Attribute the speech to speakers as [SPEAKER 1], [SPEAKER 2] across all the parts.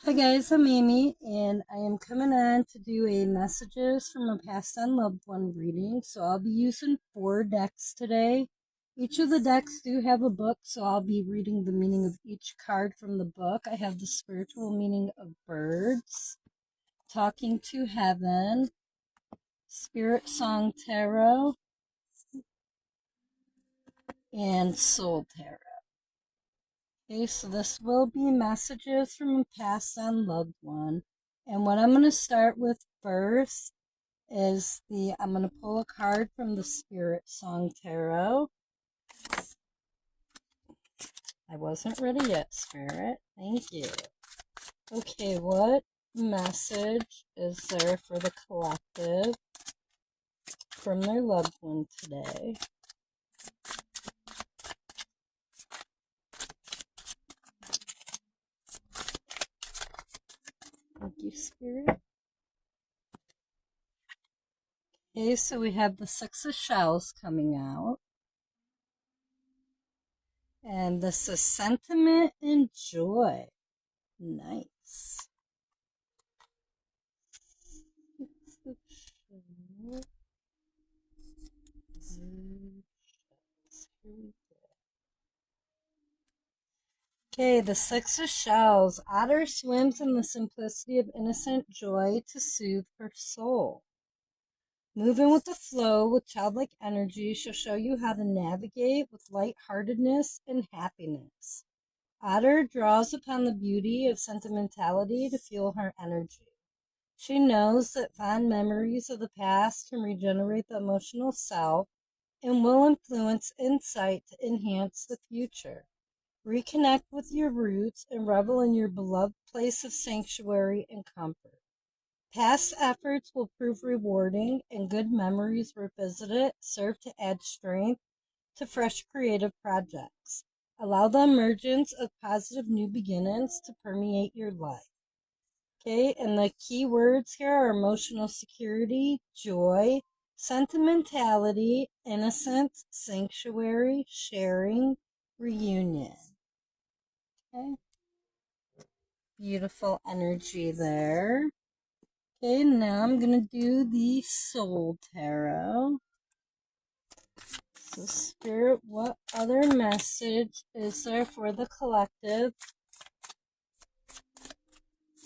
[SPEAKER 1] Hi guys, I'm Amy, and I am coming on to do a messages from a passed on loved one reading. So I'll be using 4 decks today. Each of the decks do have a book, so I'll be reading the meaning of each card from the book. I have the spiritual meaning of birds, talking to heaven, spirit song tarot, and soul tarot. Okay, so this will be messages from a passed on loved one. And what I'm going to start with first I'm going to pull a card from the Spirit Song Tarot. I wasn't ready yet, Spirit. Thank you. Okay, what message is there for the collective from their loved one today? Thank you, Spirit. Okay, so we have the Six of Shells coming out. And this is sentiment and joy. Nice. Okay, the Six of Shells. Otter swims in the simplicity of innocent joy to soothe her soul. Moving with the flow with childlike energy, she'll show you how to navigate with lightheartedness and happiness. Otter draws upon the beauty of sentimentality to fuel her energy. She knows that fond memories of the past can regenerate the emotional self and will influence insight to enhance the future. Reconnect with your roots and revel in your beloved place of sanctuary and comfort. Past efforts will prove rewarding, and good memories revisited serve to add strength to fresh creative projects. Allow the emergence of positive new beginnings to permeate your life. Okay, and the key words here are emotional security, joy, sentimentality, innocence, sanctuary, sharing, reunion. Okay, beautiful energy there. Okay, now I'm going to do the Soul Tarot. So, Spirit, what other message is there for the collective?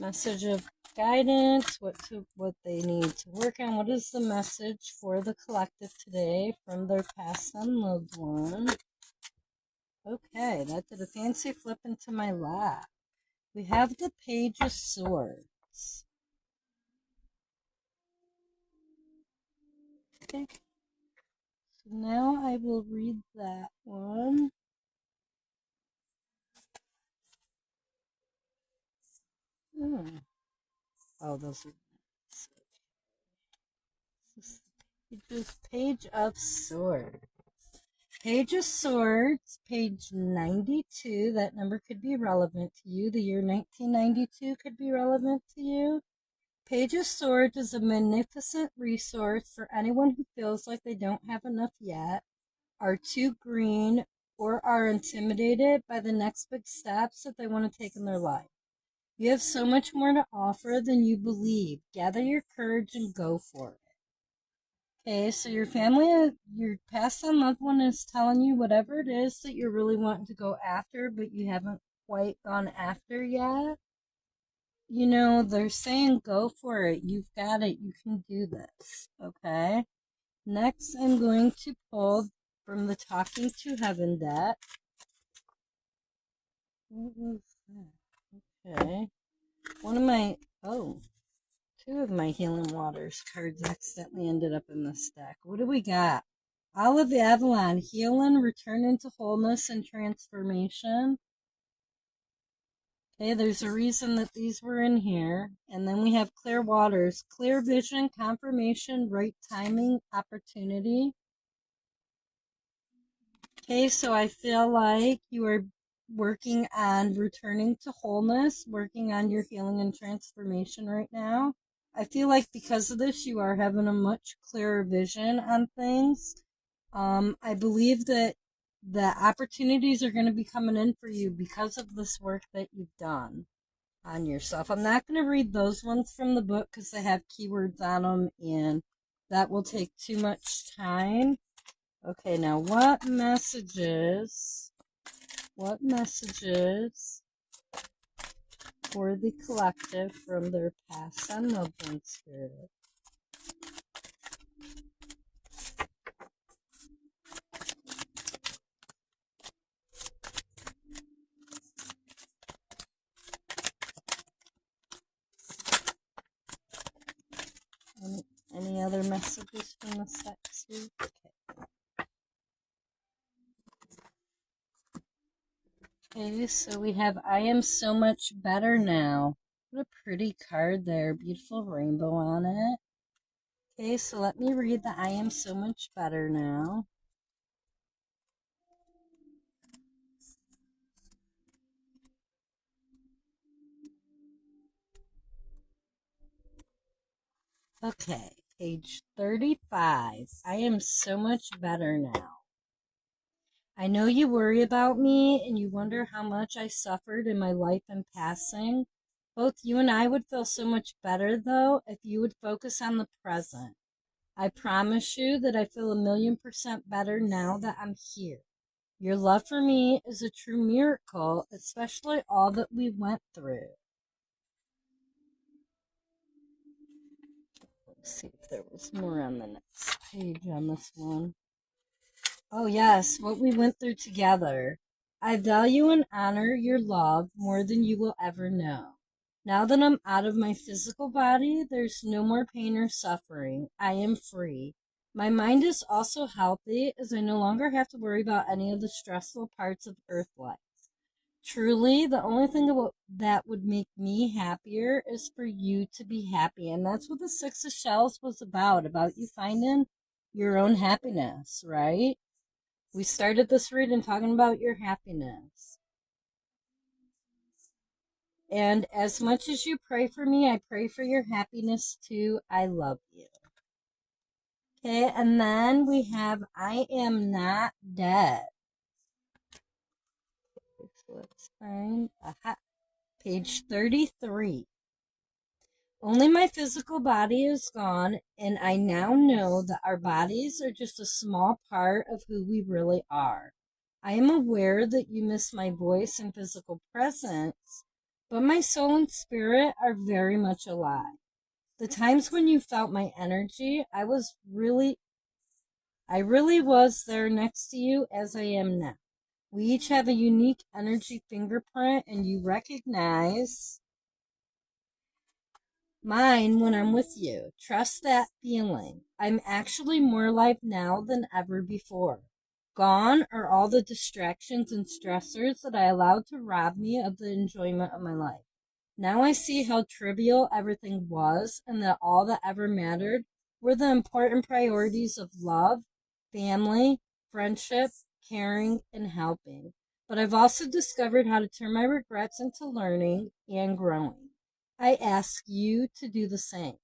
[SPEAKER 1] Message of guidance, what they need to work on. What is the message for the collective today from their past and loved one? Okay, that did a fancy flip into my lap. We have the Page of Swords. Okay, so now I will read that one. Hmm. Oh, those are Page of Swords. Page of Swords, page 92. That number could be relevant to you. The year 1992 could be relevant to you. Page of Swords is a magnificent resource for anyone who feels like they don't have enough yet, are too green, or are intimidated by the next big steps that they want to take in their life. You have so much more to offer than you believe. Gather your courage and go for it. Okay, so your family, your past on loved one is telling you whatever it is that you're really wanting to go after, but you haven't quite gone after yet. You know, they're saying go for it. You've got it. You can do this. Okay. Next, I'm going to pull from the Talking to Heaven deck. What was that? Okay. One of my, oh, two of my Healing Waters cards accidentally ended up in this deck. What do we got? Olive Avalon, healing, return into wholeness and transformation. Okay, there's a reason that these were in here. And then we have Clear Waters, clear vision, confirmation, right timing, opportunity. Okay, so I feel like you are working on returning to wholeness, working on your healing and transformation right now. I feel like because of this, you are having a much clearer vision on things. I believe that the opportunities are going to be coming in for you because of this work that you've done. on yourself. I'm not going to read those ones from the book because they have keywords on them and that will take too much time. Okay, now what messages for the collective from their past on loved one spirit? Any other messages from the sex week? Okay, so we have I am so much better now. What a pretty card there. Beautiful rainbow on it. Okay, so let me read the I am so much better now. Okay, page 35. I am so much better now. I know you worry about me and you wonder how much I suffered in my life in passing. Both you and I would feel so much better, though, if you would focus on the present. I promise you that I feel 1,000,000% better now that I'm here. Your love for me is a true miracle, especially all that we went through. Let's see if there was more on the next page on this one. Oh, yes, what we went through together. I value and honor your love more than you will ever know. Now that I'm out of my physical body, there's no more pain or suffering. I am free. My mind is also healthy as I no longer have to worry about any of the stressful parts of Earth life. Truly, the only thing that would make me happier is for you to be happy. And that's what the Six of Shells was about you finding your own happiness, right? We started this reading talking about your happiness. And as much as you pray for me, I pray for your happiness too. I love you. Okay, and then we have I am not dead. So let's find page 33. Only my physical body is gone, and I now know that our bodies are just a small part of who we really are. I am aware that you miss my voice and physical presence, but my soul and spirit are very much alive. The times when you felt my energy, I really was there next to you as I am now. We each have a unique energy fingerprint, and you recognize mine when I'm with you. Trust that feeling. I'm actually more alive now than ever before. Gone are all the distractions and stressors that I allowed to rob me of the enjoyment of my life. Now I see how trivial everything was and that all that ever mattered were the important priorities of love, family, friendship, caring, and helping. But I've also discovered how to turn my regrets into learning and growing. I ask you to do the same.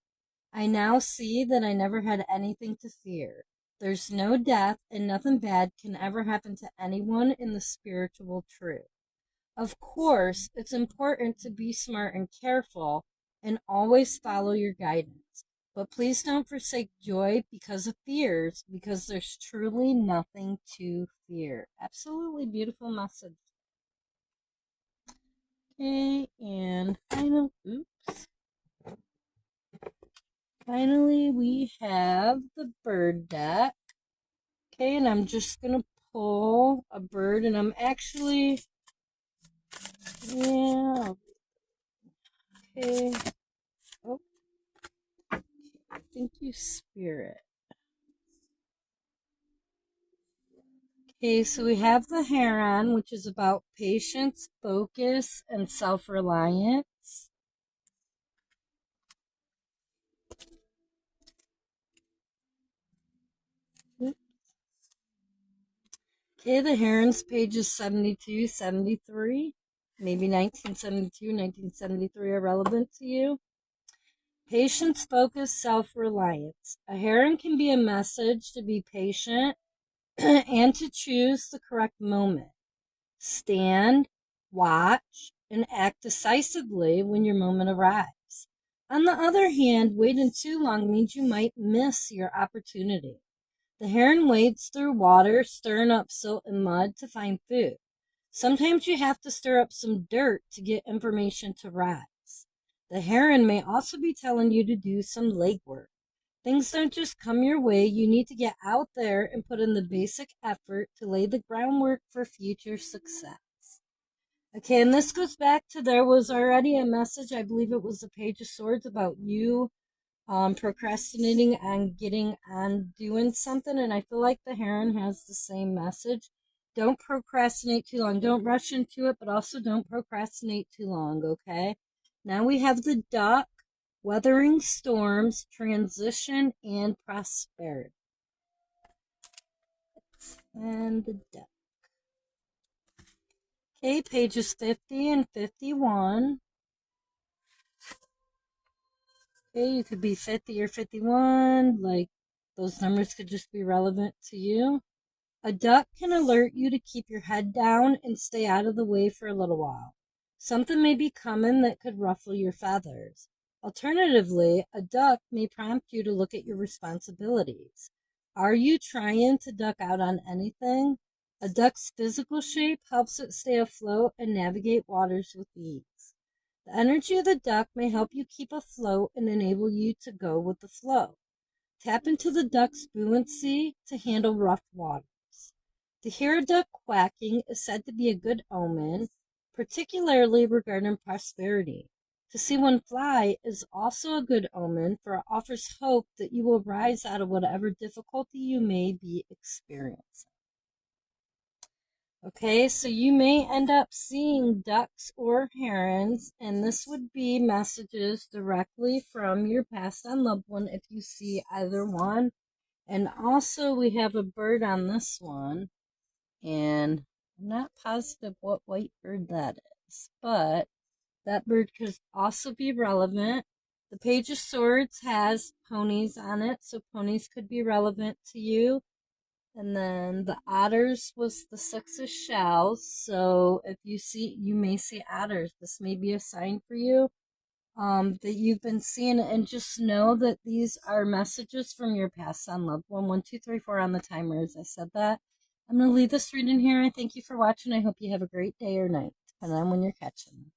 [SPEAKER 1] I now see that I never had anything to fear. There's no death, and nothing bad can ever happen to anyone in the spiritual truth. Of course, it's important to be smart and careful and always follow your guidance. But please don't forsake joy because of fears, because there's truly nothing to fear. Absolutely beautiful message. Okay, and finally we have the bird deck. Okay, and I'm just going to pull a bird, and I'm actually, yeah, okay. Oh, thank you, Spirit. Okay, so we have the heron, which is about patience, focus, and self-reliance. Okay, the heron's pages 72, 73. Maybe 1972, 1973 are relevant to you. Patience, focus, self-reliance. A heron can be a message to be patient and to choose the correct moment. Stand, watch, and act decisively when your moment arrives. On the other hand, waiting too long means you might miss your opportunity. The heron wades through water, stirring up silt and mud to find food. Sometimes you have to stir up some dirt to get information to rise. The heron may also be telling you to do some legwork. Things don't just come your way. You need to get out there and put in the basic effort to lay the groundwork for future success. Okay, and this goes back to there was already a message, I believe it was the Page of Swords, about you procrastinating on getting on doing something. And I feel like the heron has the same message. Don't procrastinate too long. Don't rush into it, but also don't procrastinate too long, okay? Now we have the duck, weathering storms, transition, and prosperity. And the duck. Okay, pages 50 and 51. Okay, you could be 50 or 51, like those numbers could just be relevant to you. A duck can alert you to keep your head down and stay out of the way for a little while. Something may be coming that could ruffle your feathers. Alternatively, a duck may prompt you to look at your responsibilities. Are you trying to duck out on anything? A duck's physical shape helps it stay afloat and navigate waters with ease. The energy of the duck may help you keep afloat and enable you to go with the flow. Tap into the duck's buoyancy to handle rough waters. To hear a duck quacking is said to be a good omen, particularly regarding prosperity. To see one fly is also a good omen, for it offers hope that you will rise out of whatever difficulty you may be experiencing. Okay, so you may end up seeing ducks or herons, and this would be messages directly from your passed on loved one if you see either one. And also we have a bird on this one, and I'm not positive what white bird that is, but that bird could also be relevant. The Page of Swords has ponies on it, so ponies could be relevant to you. And then the otters was the Six of Shells. So if you see, you may see otters. This may be a sign for you that you've been seeing. And just know that these are messages from your past on loved one. 1, 2, 3, 4 on the timer, as I said that. I'm going to leave this reading here. I thank you for watching. I hope you have a great day or night, depending on when you're catching.